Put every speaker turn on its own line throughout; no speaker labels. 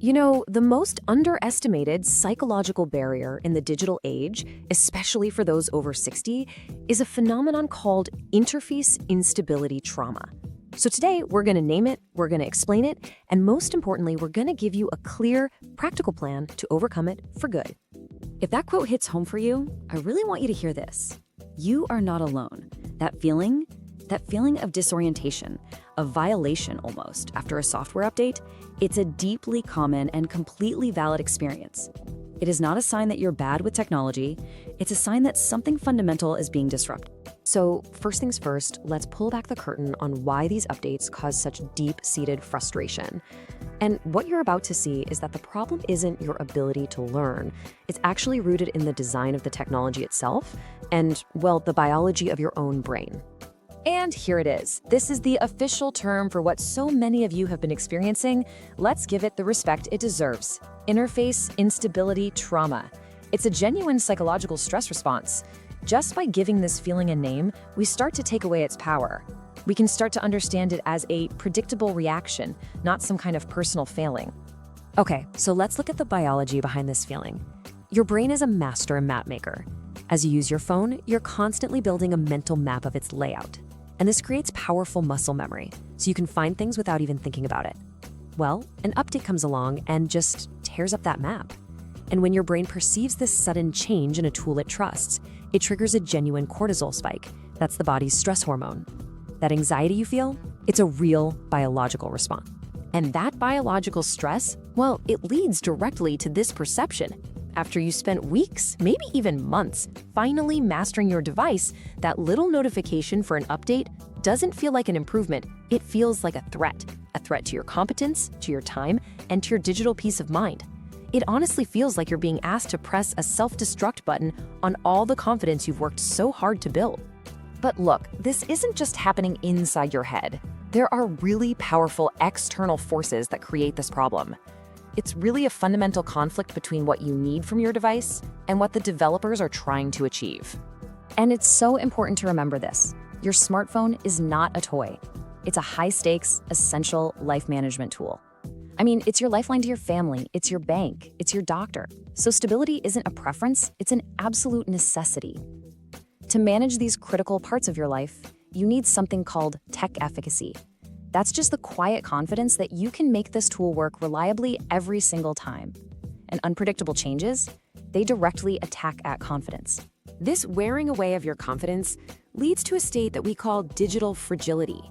You know, the most underestimated psychological barrier in the digital age, especially for those over 60, is a phenomenon called interface instability trauma. So today, we're going to name it, we're going to explain it, and most importantly, we're going to give you a clear, practical plan to overcome it for good. If that quote hits home for you, I really want you to hear this. You are not alone. That feeling of disorientation, of violation almost, after a software update, it's a deeply common and completely valid experience. It is not a sign that you're bad with technology, it's a sign that something fundamental is being disrupted. So first things first, let's pull back the curtain on why these updates cause such deep-seated frustration. And what you're about to see is that the problem isn't your ability to learn. It's actually rooted in the design of the technology itself and, well, the biology of your own brain. And here it is. This is the official term for what so many of you have been experiencing. Let's give it the respect it deserves. Interface instability trauma. It's a genuine psychological stress response. Just by giving this feeling a name, we start to take away its power. We can start to understand it as a predictable reaction, not some kind of personal failing. Okay, so let's look at the biology behind this feeling. Your brain is a master map maker. As you use your phone, you're constantly building a mental map of its layout. And this creates powerful muscle memory, so you can find things without even thinking about it. Well, an update comes along and just tears up that map. And when your brain perceives this sudden change in a tool it trusts, it triggers a genuine cortisol spike. That's the body's stress hormone. That anxiety you feel, it's a real biological response. And that biological stress, well, it leads directly to this perception. After you spent weeks, maybe even months, finally mastering your device, that little notification for an update doesn't feel like an improvement. It feels like a threat to your competence, to your time, and to your digital peace of mind. It honestly feels like you're being asked to press a self-destruct button on all the confidence you've worked so hard to build. But look, this isn't just happening inside your head. There are really powerful external forces that create this problem. It's really a fundamental conflict between what you need from your device and what the developers are trying to achieve. And it's so important to remember this. Your smartphone is not a toy. It's a high-stakes, essential life management tool. I mean, it's your lifeline to your family, it's your bank, it's your doctor. So stability isn't a preference, it's an absolute necessity. To manage these critical parts of your life, you need something called tech efficacy. That's just the quiet confidence that you can make this tool work reliably every single time. And unpredictable changes, they directly attack at confidence. This wearing away of your confidence leads to a state that we call digital fragility.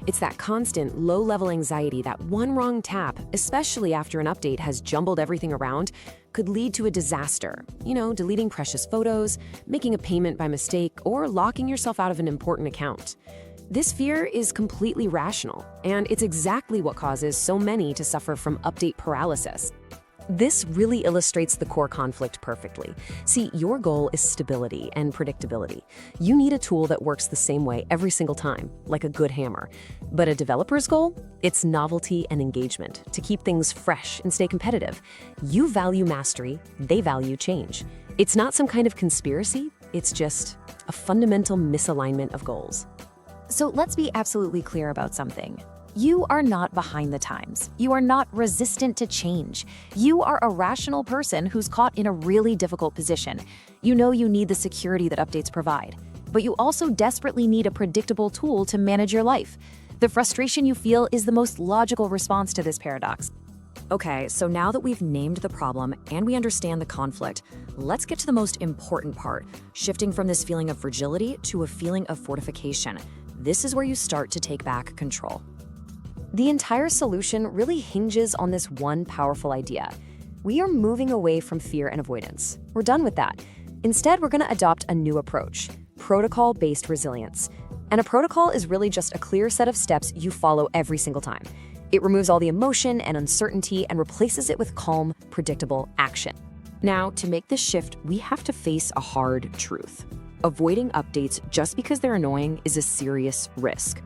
It's that constant, low-level anxiety that one wrong tap, especially after an update has jumbled everything around, could lead to a disaster. You know, deleting precious photos, making a payment by mistake, or locking yourself out of an important account. This fear is completely rational, and it's exactly what causes so many to suffer from update paralysis. This really illustrates the core conflict perfectly. See, your goal is stability and predictability. You need a tool that works the same way every single time, like a good hammer. But a developer's goal? It's novelty and engagement, to keep things fresh and stay competitive. You value mastery, they value change. It's not some kind of conspiracy, it's just a fundamental misalignment of goals. So let's be absolutely clear about something. You are not behind the times. You are not resistant to change. You are a rational person who's caught in a really difficult position. You know you need the security that updates provide, but you also desperately need a predictable tool to manage your life. The frustration you feel is the most logical response to this paradox. Okay, so now that we've named the problem and we understand the conflict, let's get to the most important part, shifting from this feeling of fragility to a feeling of fortification. This is where you start to take back control. The entire solution really hinges on this one powerful idea. We are moving away from fear and avoidance. We're done with that. Instead, we're going to adopt a new approach, protocol-based resilience. And a protocol is really just a clear set of steps you follow every single time. It removes all the emotion and uncertainty and replaces it with calm, predictable action. Now, to make this shift, we have to face a hard truth. Avoiding updates just because they're annoying is a serious risk.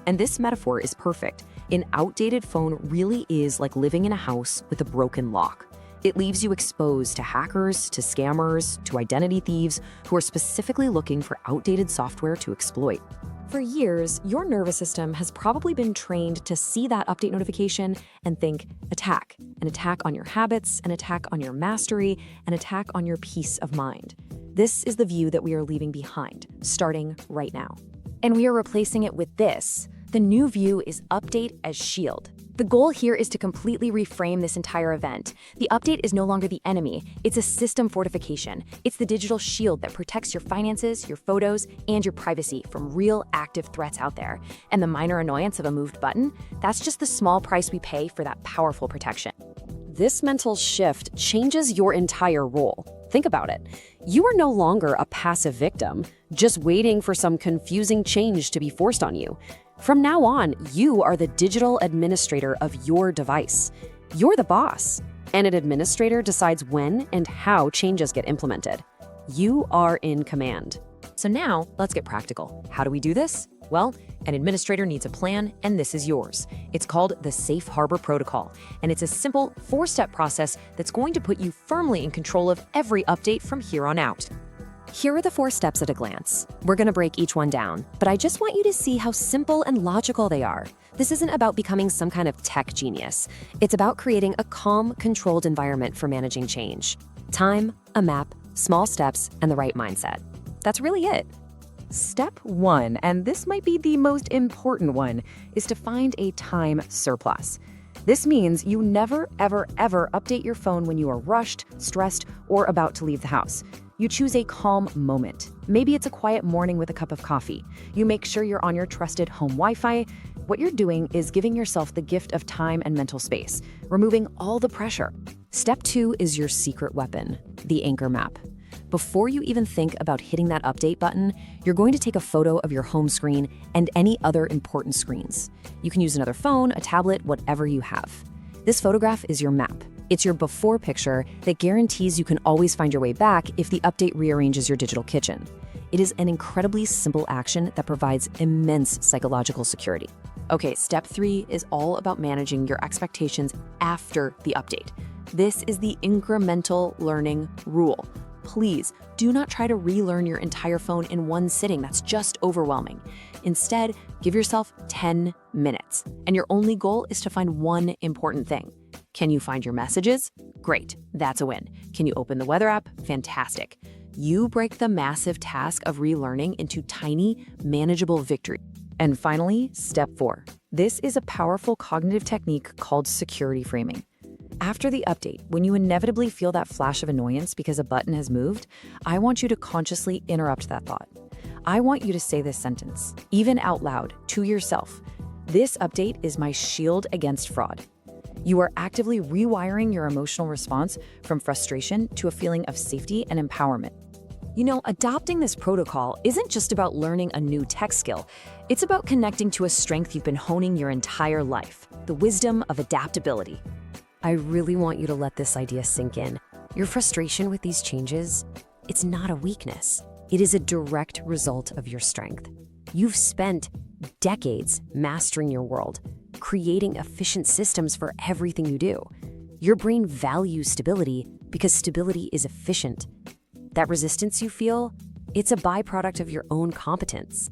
And this metaphor is perfect. An outdated phone really is like living in a house with a broken lock. It leaves you exposed to hackers, to scammers, to identity thieves who are specifically looking for outdated software to exploit. For years, your nervous system has probably been trained to see that update notification and think, attack. An attack on your habits, an attack on your mastery, an attack on your peace of mind. This is the view that we are leaving behind, starting right now. And we are replacing it with this. The new view is update as shield. The goal here is to completely reframe this entire event. The update is no longer the enemy, it's a system fortification. It's the digital shield that protects your finances, your photos, and your privacy from real active threats out there. And the minor annoyance of a moved button, that's just the small price we pay for that powerful protection. This mental shift changes your entire role. Think about it. You are no longer a passive victim, just waiting for some confusing change to be forced on you. From now on, you are the digital administrator of your device. You're the boss, and an administrator decides when and how changes get implemented. You are in command. So now, let's get practical. How do we do this? Well, an administrator needs a plan, and this is yours. It's called the Safe Harbor Protocol, and it's a simple 4-step process that's going to put you firmly in control of every update from here on out. Here are the 4 steps at a glance. We're going to break each one down, but I just want you to see how simple and logical they are. This isn't about becoming some kind of tech genius. It's about creating a calm, controlled environment for managing change. Time, a map, small steps, and the right mindset. That's really it. Step 1, and this might be the most important one, is to find a time surplus. This means you never, ever, ever update your phone when you are rushed, stressed, or about to leave the house. You choose a calm moment. Maybe it's a quiet morning with a cup of coffee. You make sure you're on your trusted home Wi-Fi. What you're doing is giving yourself the gift of time and mental space, removing all the pressure. Step 2 is your secret weapon, the anchor map. Before you even think about hitting that update button, you're going to take a photo of your home screen and any other important screens. You can use another phone, a tablet, whatever you have. This photograph is your map. It's your before picture that guarantees you can always find your way back if the update rearranges your digital kitchen. It is an incredibly simple action that provides immense psychological security. Okay, step 3 is all about managing your expectations after the update. This is the Incremental Learning Rule. Please do not try to relearn your entire phone in one sitting. That's just overwhelming. Instead, give yourself 10 minutes, and your only goal is to find one important thing. Can you find your messages? Great, that's a win. Can you open the weather app? Fantastic. You break the massive task of relearning into tiny, manageable victories. And finally, step 4. This is a powerful cognitive technique called security framing. After the update, when you inevitably feel that flash of annoyance because a button has moved, I want you to consciously interrupt that thought. I want you to say this sentence, even out loud, to yourself. This update is my shield against fraud. You are actively rewiring your emotional response from frustration to a feeling of safety and empowerment. You know, adopting this protocol isn't just about learning a new tech skill. It's about connecting to a strength you've been honing your entire life, the wisdom of adaptability. I really want you to let this idea sink in. Your frustration with these changes, it's not a weakness. It is a direct result of your strength. You've spent decades mastering your world, creating efficient systems for everything you do. Your brain values stability because stability is efficient. That resistance you feel, it's a byproduct of your own competence.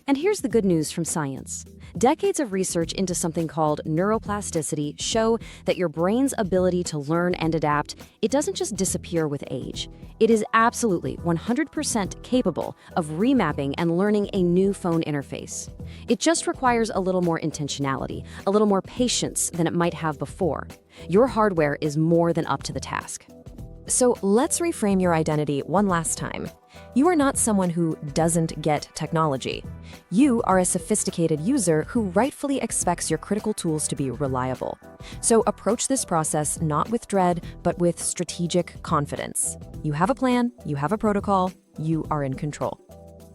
And here's the good news from science. Decades of research into something called neuroplasticity show that your brain's ability to learn and adapt, it doesn't just disappear with age. It is absolutely 100% capable of remapping and learning a new phone interface. It just requires a little more intentionality, a little more patience than it might have before. Your hardware is more than up to the task. So let's reframe your identity one last time. You are not someone who doesn't get technology. You are a sophisticated user who rightfully expects your critical tools to be reliable. So approach this process not with dread, but with strategic confidence. You have a plan, you have a protocol, you are in control.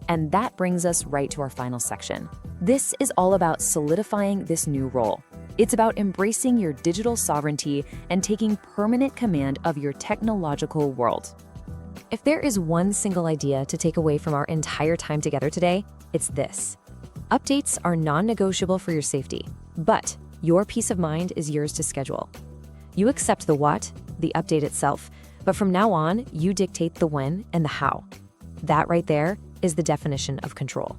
And that brings us right to our final section. This is all about solidifying this new role. It's about embracing your digital sovereignty and taking permanent command of your technological world. If there is one single idea to take away from our entire time together today, it's this. Updates are non-negotiable for your safety, but your peace of mind is yours to schedule. You accept the what, the update itself. But from now on, you dictate the when and the how. That right there is the definition of control.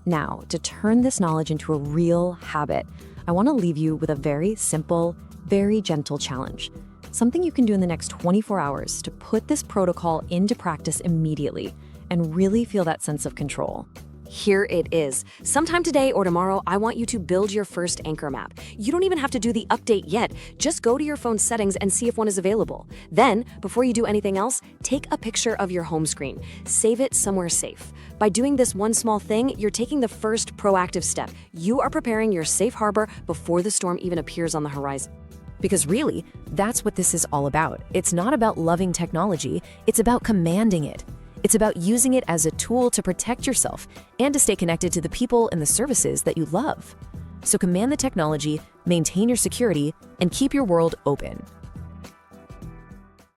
Now, to turn this knowledge into a real habit, I want to leave you with a very simple, very gentle challenge. Something you can do in the next 24 hours to put this protocol into practice immediately and really feel that sense of control. Here it is. Sometime today or tomorrow, I want you to build your first anchor map. You don't even have to do the update yet. Just go to your phone's settings and see if one is available. Then, before you do anything else, take a picture of your home screen. Save it somewhere safe. By doing this one small thing, you're taking the first proactive step. You are preparing your safe harbor before the storm even appears on the horizon. Because really, that's what this is all about. It's not about loving technology, it's about commanding it. It's about using it as a tool to protect yourself and to stay connected to the people and the services that you love. So command the technology, maintain your security, and keep your world open.